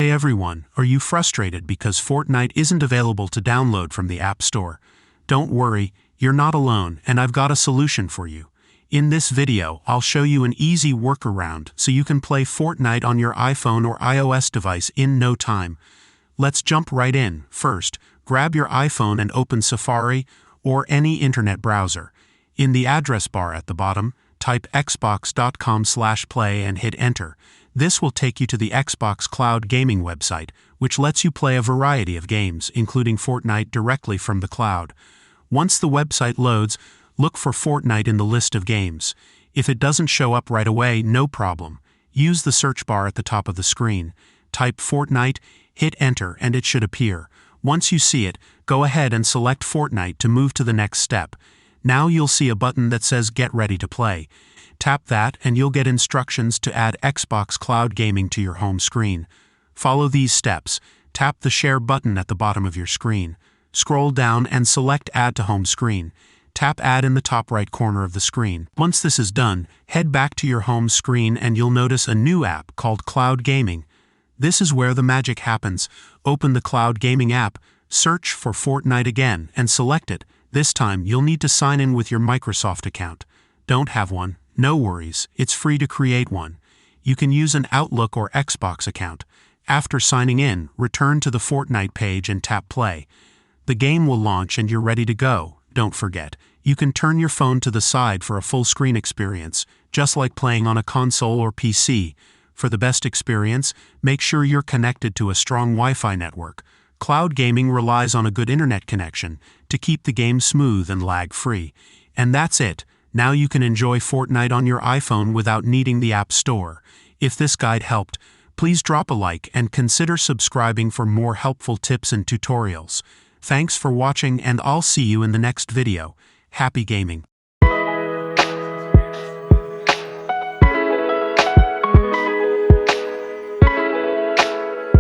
Hey everyone, are you frustrated because Fortnite isn't available to download from the App Store? Don't worry, you're not alone, and I've got a solution for you. In this video, I'll show you an easy workaround so you can play Fortnite on your iPhone or iOS device in no time. Let's jump right in. First, grab your iPhone and open Safari or any internet browser. In the address bar at the bottom, type xbox.com/play and hit enter. This will take you to the Xbox Cloud Gaming website, which lets you play a variety of games, including Fortnite, directly from the cloud. Once the website loads, look for Fortnite in the list of games. If it doesn't show up right away, no problem. Use the search bar at the top of the screen. Type Fortnite, hit enter, and it should appear. Once you see it, go ahead and select Fortnite to move to the next step. Now you'll see a button that says Get Ready to Play. Tap that and you'll get instructions to add Xbox Cloud Gaming to your home screen. Follow these steps. Tap the Share button at the bottom of your screen. Scroll down and select Add to Home Screen. Tap Add in the top right corner of the screen. Once this is done, head back to your home screen and you'll notice a new app called Cloud Gaming. This is where the magic happens. Open the Cloud Gaming app, search for Fortnite again, and select it. This time, you'll need to sign in with your Microsoft account. Don't have one? No worries, it's free to create one. You can use an Outlook or Xbox account. After signing in, return to the Fortnite page and tap play. The game will launch and you're ready to go. Don't forget, you can turn your phone to the side for a full screen experience, just like playing on a console or PC. For the best experience, make sure you're connected to a strong Wi-Fi network. Cloud gaming relies on a good internet connection to keep the game smooth and lag-free. And that's it. Now you can enjoy Fortnite on your iPhone without needing the App Store. If this guide helped, please drop a like and consider subscribing for more helpful tips and tutorials. Thanks for watching, and I'll see you in the next video. Happy gaming!